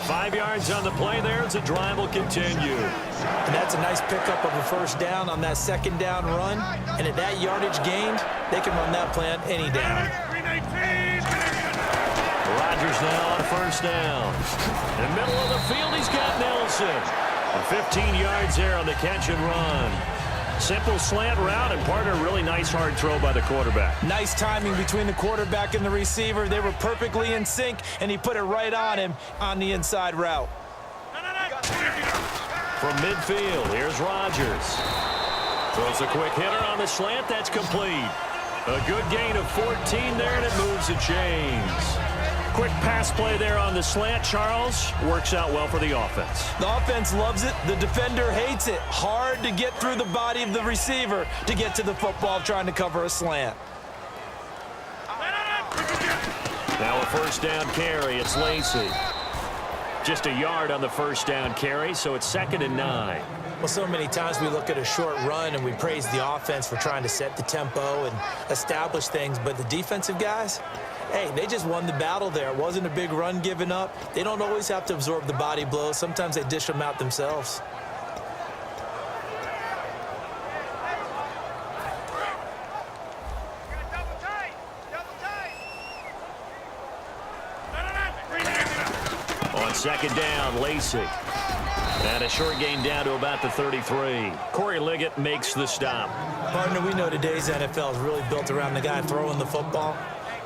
5 yards on the play there as the drive will continue. And that's a nice pickup of a first down on that second down run. And at that yardage gained, they can run that play on any down. Rodgers now on first down. In the middle of the field, he's got Nelson. And 15 yards there on the catch and run. Simple slant route, and partner, really nice hard throw by the quarterback. Nice timing between the quarterback and the receiver. They were perfectly in sync, and he put it right on him on the inside route. From midfield, here's Rodgers. Throws a quick hitter on the slant. That's complete. A good gain of 14 there, and it moves the chains. Quick pass play there on the slant, Charles. Works out well for the offense. The offense loves it. The defender hates it. Hard to get through the body of the receiver to get to the football trying to cover a slant. Now a first down carry. It's Lacy. Just a yard on the first down carry, so it's 2nd and 9. Well, so many times we look at a short run and we praise the offense for trying to set the tempo and establish things, but the defensive guys, hey, they just won the battle there. It wasn't a big run given up. They don't always have to absorb the body blows. Sometimes they dish them out themselves. On second down, Lacy. And a short gain down to about the 33. Corey Liggett makes the stop. Partner, we know today's NFL is really built around the guy throwing the football.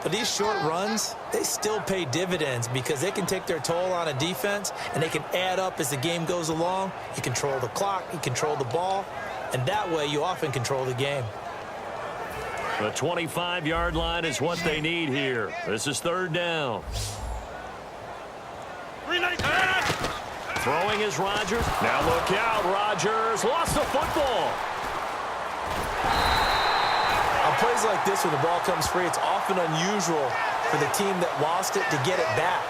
But these short runs, they still pay dividends because they can take their toll on a defense and they can add up as the game goes along. You control the clock, you control the ball, and that way you often control the game. The 25-yard line is what they need here. This is 3rd down. Throwing is Rodgers. Now look out, Rodgers lost the football. On plays like this, when the ball comes free, it's often unusual for the team that lost it to get it back.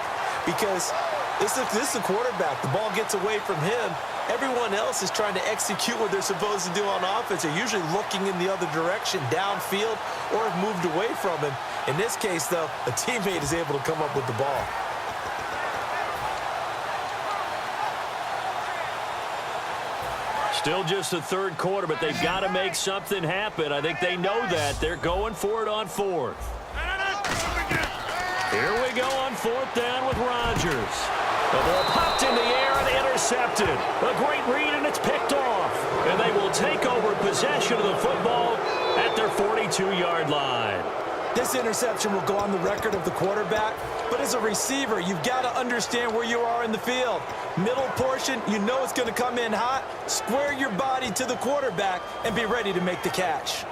Because this is the quarterback. The ball gets away from him. Everyone else is trying to execute what they're supposed to do on offense. They're usually looking in the other direction, downfield, or have moved away from him. In this case, though, a teammate is able to come up with the ball. Still just the 3rd quarter, but they've got to make something happen. I think they know that. They're going for it on 4th. Here we go on 4th down with Rodgers. The ball popped in the air and intercepted. A great read, and it's picked off. And they will take over possession of the football at their 42-yard line. This interception will go on the record of the quarterback, but as a receiver, you've got to understand where you are in the field. Middle portion, you know it's going to come in hot. Square your body to the quarterback and be ready to make the catch.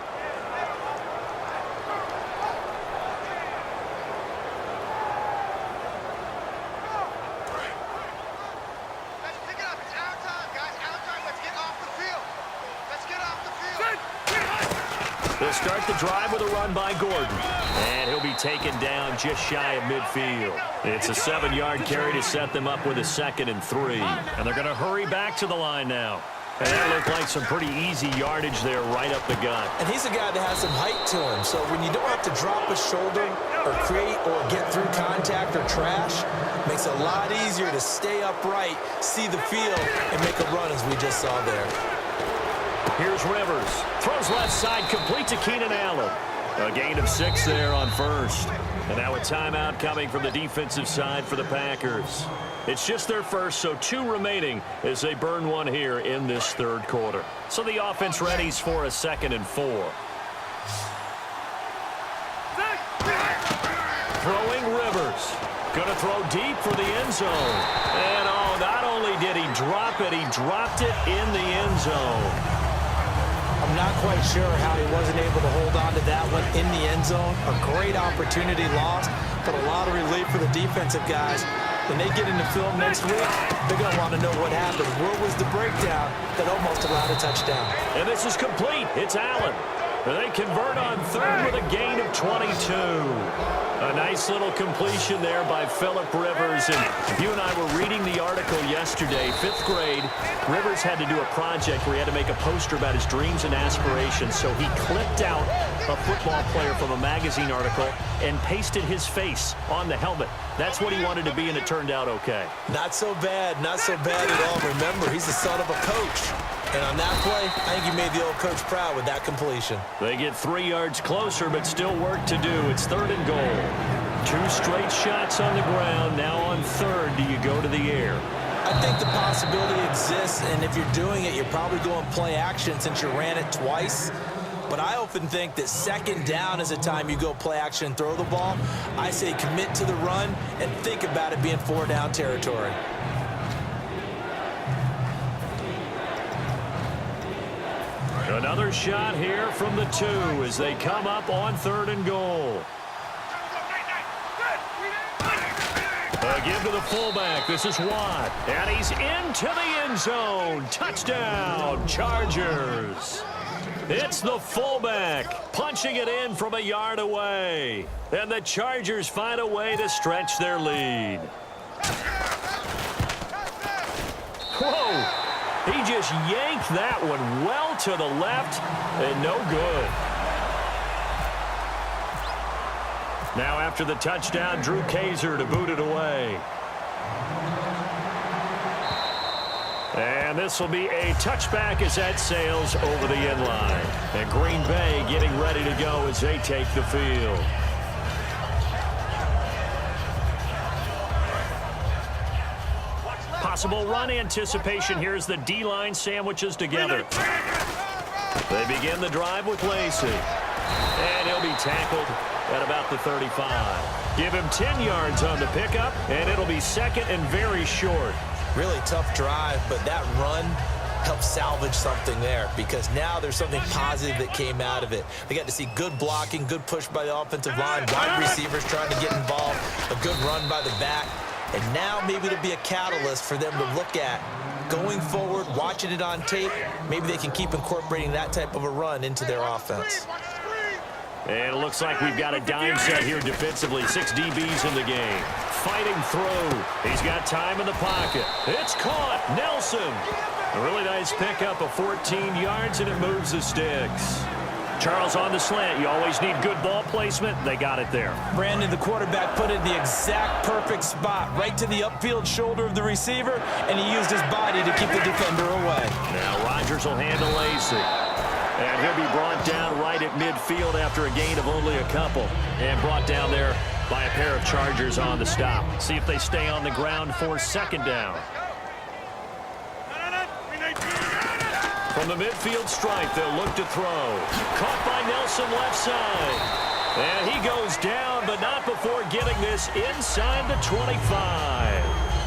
They'll start the drive with a run by Gordon. And he'll be taken down just shy of midfield. It's a 7-yard carry to set them up with a 2nd and 3. And they're going to hurry back to the line now. And that looked like some pretty easy yardage there right up the gut. And he's a guy that has some height to him. So when you don't have to drop a shoulder or create or get through contact or trash, it makes it a lot easier to stay upright, see the field, and make a run as we just saw there. Here's Rivers. Throws left side, complete to Keenan Allen. A gain of 6 there on 1st. And now a timeout coming from the defensive side for the Packers. It's just their first, so 2 remaining as they burn one here in this 3rd quarter. So the offense readies for a 2nd and 4. Throwing Rivers. Going to throw deep for the end zone. And oh, not only did he drop it, he dropped it in the end zone. I'm not quite sure how he wasn't able to hold on to that one in the end zone. A great opportunity lost, but a lot of relief for the defensive guys. When they get into film next week, they're going to want to know what happened. Where was the breakdown that almost allowed a touchdown? And this is complete. It's Allen. They convert on third with a gain of 22. A nice little completion there by Phillip Rivers. And you and I were reading the article yesterday, 5th grade. Rivers had to do a project where he had to make a poster about his dreams and aspirations. So he clipped out a football player from a magazine article and pasted his face on the helmet. That's what he wanted to be, and it turned out okay. Not so bad. Not so bad at all. Remember, he's the son of a coach. And on that play, I think you made the old coach proud with that completion. They get 3 yards closer, but still work to do. It's 3rd and goal. 2 straight shots on the ground. Now on 3rd, do you go to the air? I think the possibility exists, and if you're doing it, you're probably going play action since you ran it twice. But I often think that 2nd down is a time you go play action and throw the ball. I say commit to the run and think about it being 4 down territory. Another shot here from the 2 as they come up on 3rd and goal. A give to the fullback. This is Watt. And he's into the end zone. Touchdown, Chargers. It's the fullback punching it in from a yard away. And the Chargers find a way to stretch their lead. Whoa. He just yanked that one well to the left and no good. Now after the touchdown, Drew Kaiser to boot it away. And this will be a touchback as that sails over the end line. And Green Bay getting ready to go as they take the field. Possible run anticipation. Here's the D-line sandwiches together. They begin the drive with Lacey. And he'll be tackled at about the 35. Give him 10 yards on the pickup, and it'll be 2nd and very short. Really tough drive, but that run helped salvage something there because now there's something positive that came out of it. They got to see good blocking, good push by the offensive line, wide receivers trying to get involved, a good run by the back. And now maybe it'll be a catalyst for them to look at going forward, watching it on tape. Maybe they can keep incorporating that type of a run into their offense. And it looks like we've got a dime set here defensively. 6 DBs in the game. Fighting through. He's got time in the pocket. It's caught. Nelson. A really nice pickup of 14 yards, and it moves the sticks. Charles on the slant. You always need good ball placement. They got it there. Brandon, the quarterback, put it in the exact perfect spot, right to the upfield shoulder of the receiver, and he used his body to keep the defender away. Now Rodgers will handle Lacey. And he'll be brought down right at midfield after a gain of only a couple. And brought down there by a pair of Chargers on the stop. See if they stay on the ground for 2nd down. From the midfield stripe, they'll look to throw. Caught by Nelson left side. And he goes down, but not before getting this inside the 25.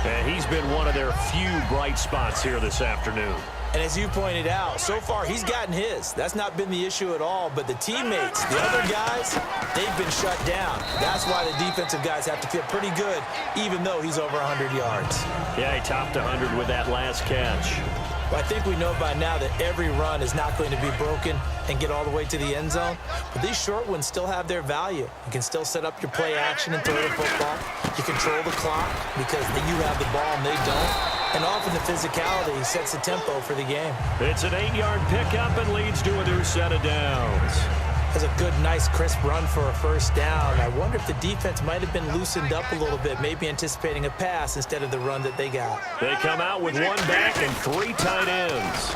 And he's been one of their few bright spots here this afternoon. And as you pointed out, so far he's gotten his. That's not been the issue at all. But the teammates, the other guys, they've been shut down. That's why the defensive guys have to feel pretty good, even though he's over 100 yards. Yeah, he topped 100 with that last catch. Well, I think we know by now that every run is not going to be broken and get all the way to the end zone. But these short ones still have their value. You can still set up your play action and throw the football. You control the clock because you have the ball and they don't. And often the physicality sets the tempo for the game. It's an 8-yard pickup and leads to a new set of downs. That's a good, nice, crisp run for a 1st down. I wonder if the defense might have been loosened up a little bit, maybe anticipating a pass instead of the run that they got. They come out with 1 back and 3 tight ends.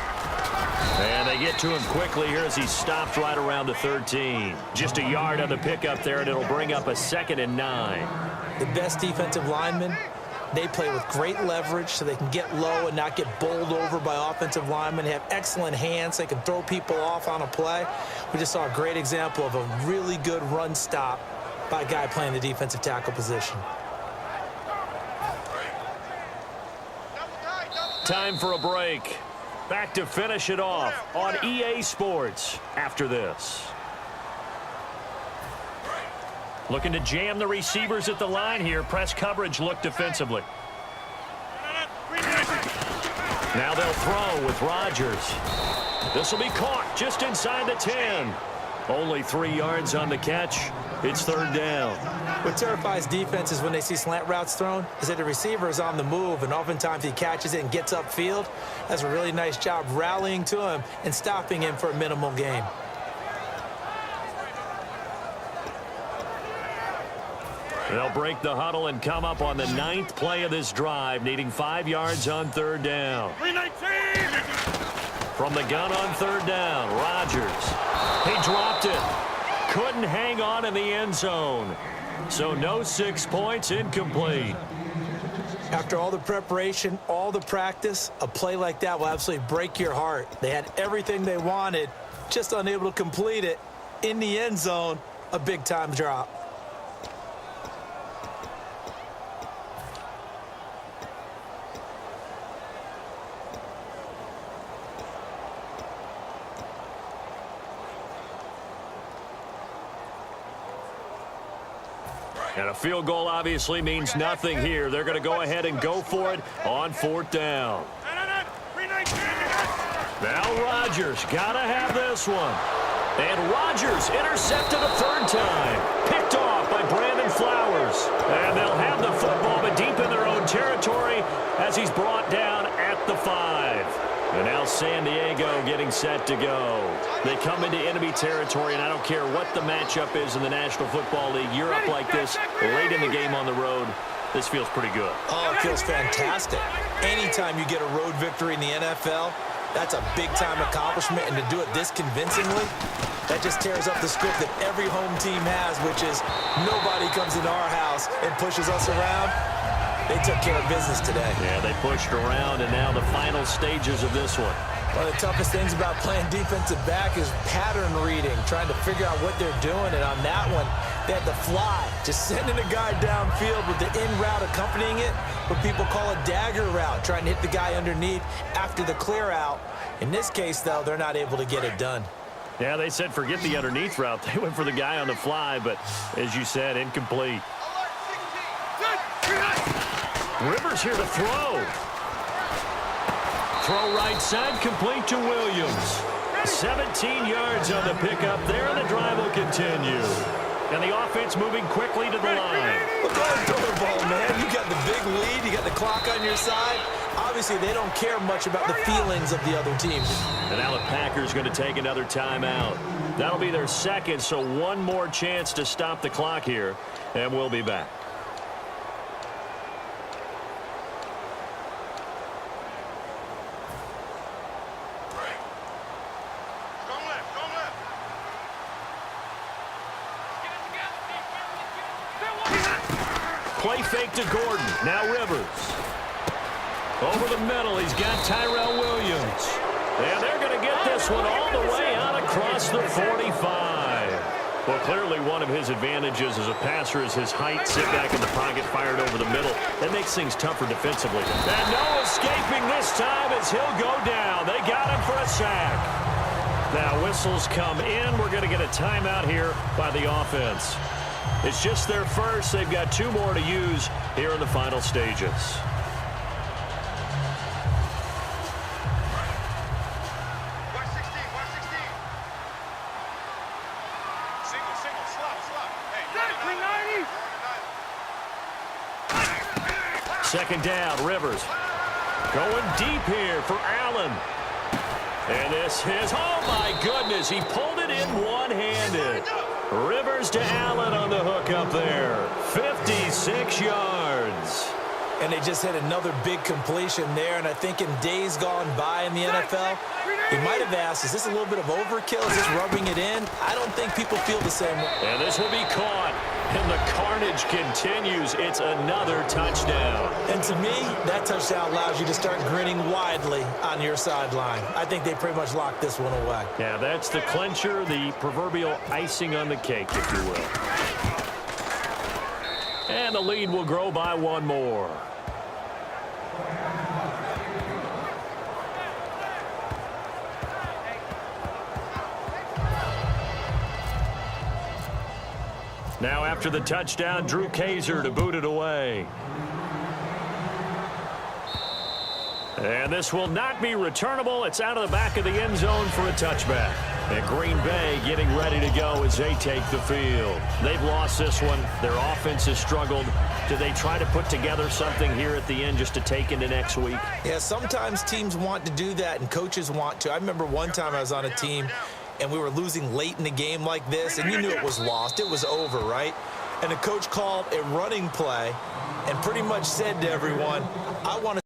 And they get to him quickly here as he stopped right around the 13. Just a yard on the pickup there, and it'll bring up a 2nd and 9. The best defensive linemen, they play with great leverage so they can get low and not get bowled over by offensive linemen. They have excellent hands. They can throw people off on a play. We just saw a great example of a really good run stop by a guy playing the defensive tackle position. Time for a break. Back to finish it off on EA Sports after this. Looking to jam the receivers at the line here. Press coverage look defensively. Now they'll throw with Rodgers. This will be caught just inside the 10. Only 3 yards on the catch. It's third down. What terrifies defenses when they see slant routes thrown is that the receiver is on the move, and oftentimes he catches it and gets upfield. That's a really nice job rallying to him and stopping him for a minimal gain. They'll break the huddle and come up on the 9th play of this drive, needing 5 yards on third down. 319! From the gun on third down, Rodgers. He dropped it. Couldn't hang on in the end zone. So no 6 points, incomplete. After all the preparation, all the practice, a play like that will absolutely break your heart. They had everything they wanted, just unable to complete it. In the end zone, a big-time drop. And a field goal obviously means nothing here. They're going to go ahead and go for it on 4th down. Now Rodgers got to have this one. And Rodgers intercepted a 3rd time. Picked off by Brandon Flowers. And they'll have the football, but deep in their own territory as he's brought down at the 5. And now San Diego getting set to go. They come into enemy territory, and I don't care what the matchup is in the National Football League. You're up like this late in the game on the road. This feels pretty good. Oh, it feels fantastic. Anytime you get a road victory in the NFL, that's a big-time accomplishment, and to do it this convincingly, that just tears up the script that every home team has, which is nobody comes into our house and pushes us around. They took care of business today. Yeah, they pushed around, and now the final stages of this one. One of the toughest things about playing defensive back is pattern reading, trying to figure out what they're doing. And on that one, they had to fly, just sending a guy downfield with the in route accompanying it, what people call a dagger route, trying to hit the guy underneath after the clear out. In this case, though, they're not able to get it done. Yeah, they said forget the underneath route. They went for the guy on the fly, but as you said, incomplete. Rivers here to throw. Throw right side, complete to Williams. 17 yards on the pickup there, and the drive will continue. And the offense moving quickly to the line. Well, go ahead and throw the ball, man. You got the big lead. You got the clock on your side. Obviously, they don't care much about the feelings of the other team. And now the Packers going to take another timeout. That'll be their 2nd, so one more chance to stop the clock here, and we'll be back. Play fake to Gordon. Now Rivers. Over the middle, he's got Tyrell Williams. And they're going to get this one all the way out across the 45. Well, clearly one of his advantages as a passer is his height. Sit back in the pocket, fired over the middle. That makes things tougher defensively. And no escaping this time as he'll go down. They got him for a sack. Now whistles come in. We're going to get a timeout here by the offense. It's just their first. They've got 2 more to use here in the final stages. Second down, Rivers. Going deep here for Allen. And this is, oh my goodness, he pulled it in one-handed. Rivers to Allen on the hook up there. 56 yards. And they just hit another big completion there. And I think in days gone by in the NFL, you might have asked, is this a little bit of overkill? Is this rubbing it in? I don't think people feel the same way. And this will be caught. And the carnage continues. It's another touchdown. And to me, that touchdown allows you to start grinning widely on your sideline. I think they pretty much locked this one away. Yeah, that's the clincher, the proverbial icing on the cake, if you will. And the lead will grow by 1 more. Now after the touchdown, Drew Kaiser to boot it away. And this will not be returnable. It's out of the back of the end zone for a touchback. And Green Bay getting ready to go as they take the field. They've lost this one. Their offense has struggled. Do they try to put together something here at the end just to take into next week? Yeah, sometimes teams want to do that and coaches want to. I remember one time I was on a team and we were losing late in the game like this, and you knew it was lost. It was over, right? And the coach called a running play and pretty much said to everyone, I want to